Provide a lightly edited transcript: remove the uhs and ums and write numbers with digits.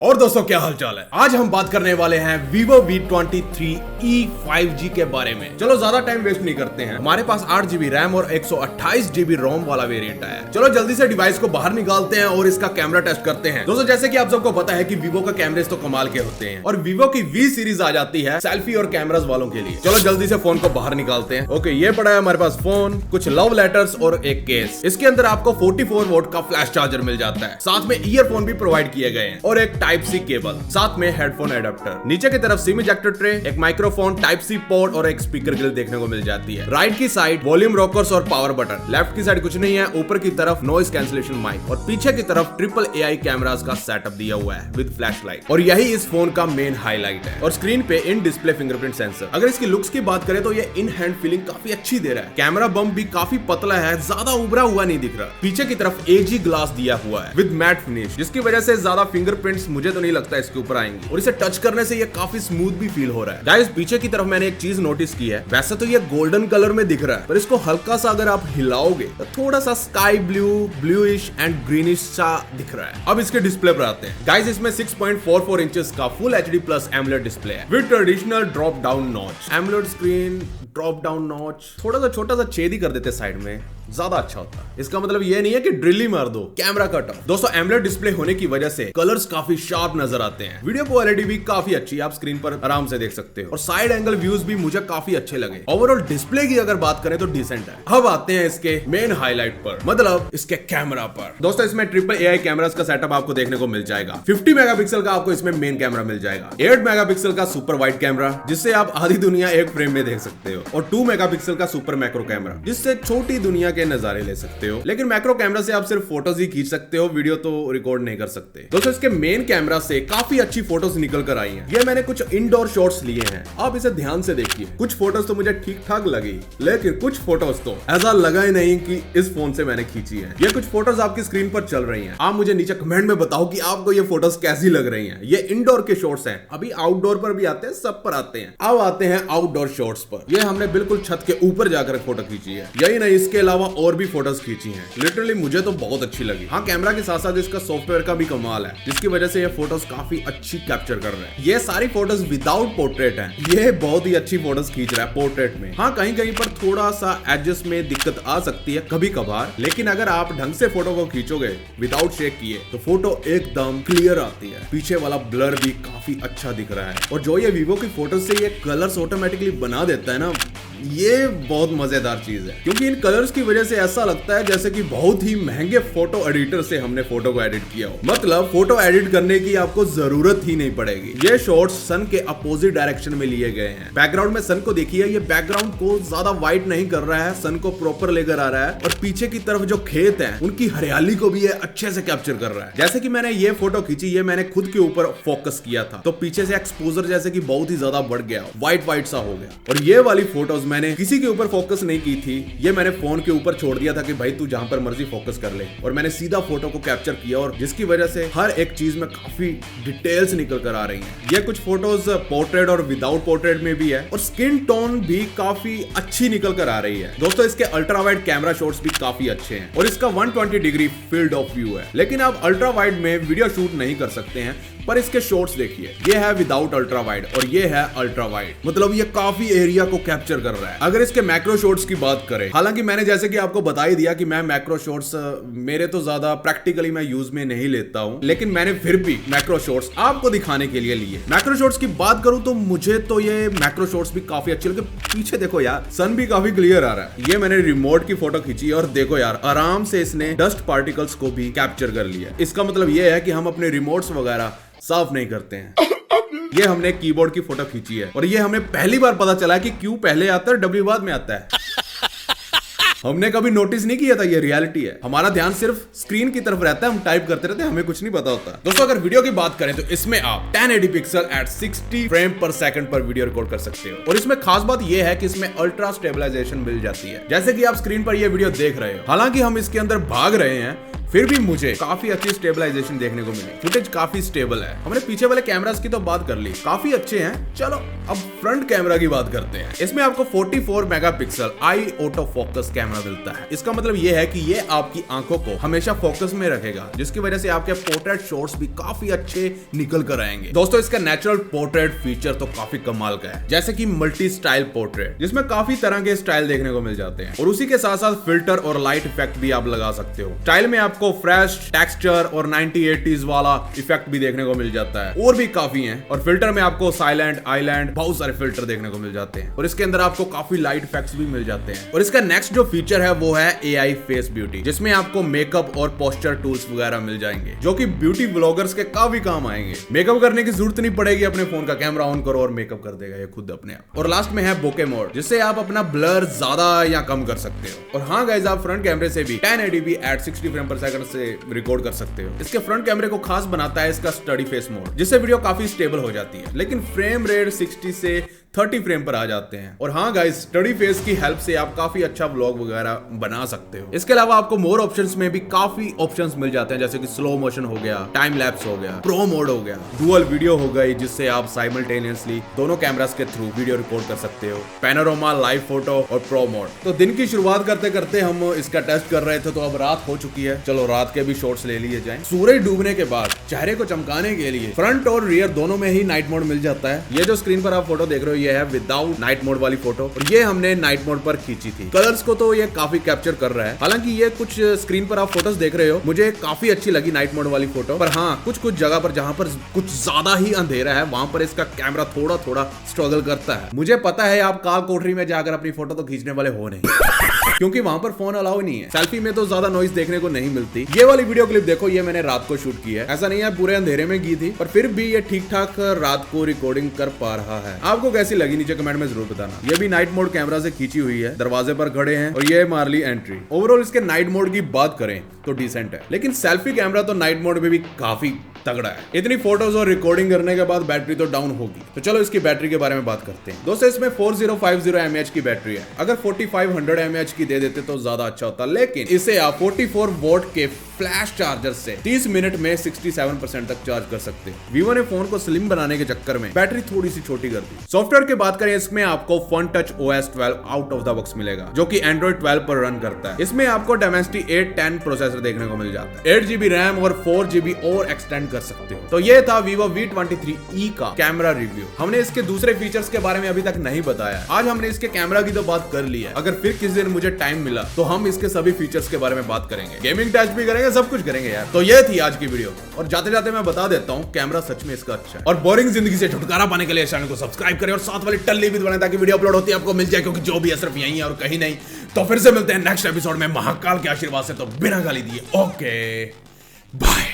और दोस्तों क्या हालचाल है। आज हम बात करने वाले हैं Vivo V23e 5G के बारे में। चलो ज्यादा टाइम वेस्ट नहीं करते हैं, हमारे पास 8GB रैम और 128GB रोम वाला वेरिएंट है। चलो जल्दी से डिवाइस को बाहर निकालते हैं और इसका कैमरा टेस्ट करते हैं। दोस्तों जैसे कि आप सबको पता है कि Vivo का कैमरे तो कमाल के होते हैं और Vivo की V सीरीज आ जाती है सेल्फी और कैमरास वालों के लिए। चलो जल्दी से फोन को बाहर निकालते हैं। ओके, ये पड़ा है हमारे पास फोन, कुछ लव लेटर्स और एक केस। इसके अंदर आपको 44 वोल्ट का फ्लैश चार्जर मिल जाता है, साथ में ईयरफोन भी प्रोवाइड किए गए हैं और एक टाइप सी केबल, साथ में हेडफोन एडेप्टर। नीचे की तरफ सिम इजेक्टर ट्रे, एक माइक्रोफोन, टाइप सी पोर्ट और एक स्पीकर ग्रिल देखने को मिल जाती है। राइट की साइड वॉल्यूम रॉकर्स और पावर बटन, लेफ्ट की साइड कुछ नहीं है। ऊपर की तरफ नॉइज कैंसिलेशन माइक और पीछे की तरफ ट्रिपल AI कैमरास का सेटअप दिया हुआ है विद फ्लैशलाइट। और यही इस फोन का मेन हाईलाइट है। और स्क्रीन पे इन डिस्प्ले फिंगरप्रिंट सेंसर। अगर इसकी लुक्स की बात करें तो ये इन हैंड फीलिंग काफी अच्छी दे रहा है। कैमरा बम्प भी काफी पतला है, ज्यादा उभरा हुआ नहीं दिख रहा। पीछे की तरफ AG ग्लास दिया हुआ है विद मैट फिनिश, जिसकी वजह से ज्यादा फिंगरप्रिंट्स मुझे तो नहीं लगता इसके ऊपर आएंगे और इसे टच करने से ये काफी स्मूथ भी फील हो रहा है। गाइस पीछे की तरफ मैंने एक चीज नोटिस की है, वैसे तो ये गोल्डन कलर में दिख रहा है पर इसको हल्का सा अगर आप हिलाओगे तो थोड़ा सा sky blue, bluish and greenish सा दिख रहा है। अब इसके डिस्प्ले पर आते हैं। गाइस इसमें 6.44 इंचेस का full HD plus AMOLED display है with traditional drop down notch. AMOLED screen, drop down notch, थोड़ा सा छोटा सा छेद ही कर देते साइड में, ज्यादा अच्छा होता। इसका मतलब ये नहीं है कि ड्रिल ही मार दो, कैमरा कट ऑफ। दोस्तों एमोलेड डिस्प्ले होने की वजह से कलर्स काफी शार्प नजर आते हैं। वीडियो क्वालिटी भी काफी अच्छी है, आप स्क्रीन पर आराम से देख सकते हो और साइड एंगल व्यूज भी मुझे काफी अच्छे लगे। ओवरऑल डिस्प्ले की अगर बात करें तो डिसेंट है। अब आते हैं इसके मेन हाईलाइट पर, मतलब इसके कैमरा पर। दोस्तों इसमें ट्रिपल AI कैमरास का सेटअप आपको देखने को मिल जाएगा। 50 मेगापिक्सल का आपको इसमें मेन कैमरा मिल जाएगा, 8 मेगापिक्सल का सुपर वाइड कैमरा जिससे आप आधी दुनिया एक फ्रेम में देख सकते हो, और 2 मेगापिक्सल का सुपर मैक्रो कैमरा जिससे छोटी दुनिया के नजारे ले सकते हो। लेकिन मैक्रो कैमरा से आप सिर्फ फोटोज ही खींच सकते हो, वीडियो तो रिकॉर्ड नहीं कर सकते। दोस्तों इसके मेन कैमरा से काफी अच्छी फोटोज निकल कर आई हैं। ये मैंने कुछ इंडोर शॉट्स लिए हैं, आप इसे ध्यान से देखिए। कुछ फोटोज तो मुझे ठीक ठाक लगी, लेकिन कुछ फोटोज तो ऐसा लगा ही नहीं कि इस फोन से मैंने खींची है। ये कुछ फोटोज आपकी स्क्रीन पर चल रही हैं। आप मुझे नीचे कमेंट में बताओ कि आपको ये फोटोज कैसी लग रही हैं। ये इंडोर के शॉट्स हैं, अभी आउटडोर पर भी आते हैं, सब पर आते हैं। अब आते हैं आउटडोर शॉट्स पर। ये हमने बिल्कुल छत के ऊपर जाकर फोटो खींची है। यही नहीं, इसके अलावा और भी फोटोज खींची हैं। लिटरली मुझे तो बहुत अच्छी लगी। हाँ, कैमरा के साथ साथ इसका सॉफ्टवेयर का भी कमाल है, जिसकी वजह से ये फोटोज काफी अच्छी कैप्चर कर रहे हैं। ये सारी फोटोज विदाउट पोर्ट्रेट हैं। ये बहुत ही अच्छी फोटोज खींच रहा है पोर्ट्रेट में। हाँ, कहीं कहीं पर थोड़ा सा एडजस्ट में दिक्कत आ सकती है कभी कभार, लेकिन अगर आप ढंग से फोटो को खींचोगे विदाउट शेक किए तो फोटो एकदम क्लियर आती है। पीछे वाला ब्लर भी काफी अच्छा दिख रहा है। और जो ये Vivo की फोटोज से ये कलर्स ऑटोमेटिकली बना देता है ना, ये बहुत मजेदार चीज है, क्योंकि इन कलर्स की वजह से ऐसा लगता है जैसे कि बहुत ही महंगे फोटो एडिटर से हमने फोटो को एडिट किया हो। मतलब फोटो एडिट करने की आपको जरूरत ही नहीं पड़ेगी। ये शॉट्स सन के अपोजिट डायरेक्शन में लिए गए हैं। बैकग्राउंड में सन को देखिए, ये बैकग्राउंड को ज्यादा व्हाइट नहीं कर रहा है, सन को प्रॉपर लेकर आ रहा है। और पीछे की तरफ जो खेत है उनकी हरियाली को भी ये अच्छे से कैप्चर कर रहा है। जैसे कि मैंने ये फोटो खींची, ये मैंने खुद के ऊपर फोकस किया था तो पीछे से एक्सपोजर जैसे कि बहुत ही ज्यादा बढ़ गया, व्हाइट व्हाइट सा हो गया। और ये वाली फोटोज मैंने किसी के ऊपर फोकस नहीं की थी, ये मैंने फोन के ऊपर छोड़ दिया था कि भाई तू जहां पर मर्जी फोकस कर ले, और मैंने सीधा फोटो को कैप्चर किया, और जिसकी वजह से हर एक चीज में काफी डिटेल्स निकल कर आ रही हैं। ये कुछ फोटोज पोर्ट्रेट और विदाउट पोर्ट्रेट में भी है, और स्किन टोन भी काफी अच्छी निकल कर आ रही है। दोस्तों इसके अल्ट्रा वाइड कैमरा शॉट्स भी काफी अच्छे हैं और इसका 120 डिग्री फील्ड ऑफ व्यू है। लेकिन आप अल्ट्रा वाइड में वीडियो शूट नहीं कर सकते हैं, पर इसके शॉट्स देखिए, ये है विदाउट अल्ट्रा वाइड और ये है अल्ट्रा वाइड, मतलब ये काफी एरिया को कैप्चर कर रहा है। अगर इसके मैक्रो शॉट्स की बात करें, हालांकि मैंने जैसे कि आपको बता ही दिया कि मैं मैक्रो शॉट्स मेरे तो ज्यादा प्रैक्टिकली मैं यूज में नहीं लेता हूं, लेकिन मैंने फिर भी मैक्रो शॉट्स आपको दिखाने के लिए लिए। मैक्रो शॉट्स की बात करूं तो मुझे तो ये मैक्रो शॉट्स भी काफी अच्छे लगे। पीछे देखो यार, सन भी काफी क्लियर आ रहा है। ये मैंने रिमोट की फोटो खींची और देखो यार, आराम से इसने डस्ट पार्टिकल्स को भी कैप्चर कर लिया। इसका मतलब ये है कि हम अपने रिमोट्स वगैरह साफ नहीं करते हैं। ये हमने कीबोर्ड की फोटो खींची है और ये हमें पहली बार पता चला कि क्यू पहले आता है और W बाद में आता है। हमने कभी नोटिस नहीं किया था, ये रियलिटी है। हमारा ध्यान सिर्फ स्क्रीन की तरफ रहता है, हम टाइप करते रहते हैं, हमें कुछ नहीं पता होता। दोस्तों अगर वीडियो की बात करें तो इसमें आप 1080 पिक्सल एट 60 फ्रेम पर सेकंड पर वीडियो रिकॉर्ड कर सकते हो, और इसमें खास बात यह है कि इसमें अल्ट्रा स्टेबलाइजेशन मिल जाती है, जैसे कि आप स्क्रीन पर ये वीडियो देख रहे हो। हालांकि हम इसके अंदर भाग रहे हैं, फिर भी मुझे काफी अच्छी स्टेबलाइजेशन देखने को मिली। फुटेज काफी स्टेबल है। हमने पीछे वाले कैमरास की तो बात कर ली, काफी अच्छे हैं। चलो अब फ्रंट कैमरा की बात करते हैं। इसमें आपको 44 मेगापिक्सल आई ऑटो फोकस कैमरा मिलता है। इसका मतलब ये है कि ये आपकी आंखों को हमेशा फोकस में रखेगा, जिसकी वजह से आपके पोर्ट्रेट शॉट्स भी काफी अच्छे निकल कर आएंगे। दोस्तों इसका नेचुरल पोर्ट्रेट फीचर तो काफी कमाल का है, जैसे कि मल्टी स्टाइल पोर्ट्रेट, जिसमें काफी तरह के स्टाइल देखने को मिल जाते हैं और उसी के साथ साथ फिल्टर और लाइट इफेक्ट भी आप लगा सकते हो। स्टाइल में आपको फ्रेश टेक्सचर और 1980s वाला इफेक्ट भी देखने को मिल जाता है, और भी काफी हैं। और फिल्टर में आपको साइलेंट, आइलैंड, बहुत सारे फिल्टर देखने को मिल जाते हैं और इसके अंदर आपको काफी लाइट इफेक्ट्स भी मिल जाते हैं। और इसका नेक्स्ट जो फीचर है वो है AI फेस ब्यूटी, जिसमें आपको मेकअप और पोस्चर टूल्स वगैरह मिल जाएंगे, जो कि ब्यूटी ब्लॉगर्स के काफी काम आएंगे। मेकअप करने की जरूरत नहीं पड़ेगी, अपने फोन का कैमरा ऑन करो और मेकअप कर देगा ये खुद अपने आप। और लास्ट में है बोके मोड, जिससे आप अपना ब्लर ज्यादा या कम कर सकते हो। और हाँ गाइस, आप फ्रंट कैमरे से भी 1080p at 60 फ्रेम पर सेकंड से रिकॉर्ड कर सकते हो। इसके फ्रंट कैमरे को खास बनाता है इसका स्टडी फेस मोड, जिससे वीडियो काफी स्टेबल हो जाती है, लेकिन फ्रेम रेट 60 से 30 फ्रेम पर आ जाते हैं। और हाँ गाइस, स्टडी फेस की हेल्प से आप काफी अच्छा व्लॉग वगैरह बना सकते हो। इसके अलावा आपको मोर ऑप्शंस में भी काफी ऑप्शंस मिल जाते हैं, जैसे कि स्लो मोशन हो गया, टाइम लैप्स हो गया, प्रो मोड हो गया, डुअल वीडियो हो गई, जिससे आप साइमल्टेनियसली दोनों कैमरास के थ्रू वीडियो रिकॉर्ड कर सकते हो, पैनोरामा, लाइव फोटो और प्रो मोड। तो दिन की शुरुआत करते करते हम इसका टेस्ट कर रहे थे, तो अब रात हो चुकी है। चलो रात के भी शॉट्स ले लिए जाएं। सूरज डूबने के बाद चेहरे को चमकाने के लिए फ्रंट और रियर दोनों में ही नाइट मोड मिल जाता है। ये जो स्क्रीन पर आप फोटो देख रहे हो, ये है विदाउट नाइट मोड वाली फोटो, और ये हमने नाइट मोड पर खींची थी। कलर्स को तो ये काफी कैप्चर कर रहा है। हालांकि ये कुछ स्क्रीन पर आप फोटोज देख रहे हो, मुझे काफी अच्छी लगी नाइट मोड वाली फोटो, पर हाँ कुछ जगह पर जहां पर कुछ ज्यादा ही अंधेरा है, वहां पर इसका कैमरा थोड़ा थोड़ा स्ट्रगल करता है। मुझे पता है आप काल कोठरी में जाकर अपनी फोटो तो खींचने वाले हो नहीं क्योंकि वहां पर फोन अलाउ नहीं है। सेल्फी में तो ज्यादा नॉइज देखने को नहीं मिलती। ये वाली वीडियो क्लिप देखो, ये मैंने रात को शूट की है। ऐसा नहीं है पूरे अंधेरे में की थी, पर फिर भी ये ठीक ठाक रात को रिकॉर्डिंग कर पा रहा है। आपको कैसी लगी नीचे कमेंट में जरूर बताना। ये भी नाइट मोड कैमरा से खींची हुई है। दरवाजे पर खड़े हैं और ये मार ली एंट्री। ओवरऑल इसके नाइट मोड की बात करें तो डिसेंट है, लेकिन सेल्फी कैमरा तो नाइट मोड में भी काफी तगड़ा है। इतनी फोटोज और रिकॉर्डिंग करने के बाद बैटरी तो डाउन होगी। तो चलो इसकी बैटरी के बारे में बात करते हैं। दोस्तों इसमें 4050 mAh की बैटरी है। अगर 4500 mAh की दे देते तो ज्यादा अच्छा होता, लेकिन इसे आप 44 वोल्ट के फ्लैश चार्जर से 30 मिनट में 67% तक चार्ज कर सकते हैं। Vivo ने फोन को स्लिम बनाने के चक्कर में बैटरी थोड़ी सी छोटी कर दी। सॉफ्टवेयर की बात करें, इसमें आपको FunTouch OS 12 out of the box मिलेगा, जो कि Android 12 पर रन करता है। इसमें आपको Dimensity 810 प्रोसेसर देखने को मिल जाता है। 8GB रैम और 4GB और एक्सटेंड कर सकते हो। तो ये था Vivo V23e का कैमरा रिव्यू। हमने इसके दूसरे फीचर्स के बारे में अभी तक नहीं बताया। आज हमने इसके कैमरा की तो बात कर ली है। अगर फिर किसी दिन मुझे टाइम मिला तो हम इसके सभी फीचर्स के बारे में बात करेंगे, गेमिंग टेस्ट भी करेंगे, सब कुछ करेंगे यार। तो ये थी आज की वीडियो, और जाते जाते मैं बता देता हूँ कैमरा सच में इसका अच्छा है। और बोरिंग जिंदगी से छुटकारा पाने के लिए चैनल को सब्सक्राइब करें और साथ वाली टल्ली भी दबाएं, ताकि वीडियो अपलोड होती है आपको मिल जाए, क्योंकि जो भी है सिर्फ यहीं है और कहीं नहीं। तो फिर से मिलते हैं नेक्स्ट एपिसोड में महाकाल के आशीर्वाद से। तो बिना गाली दिए ओके बाय।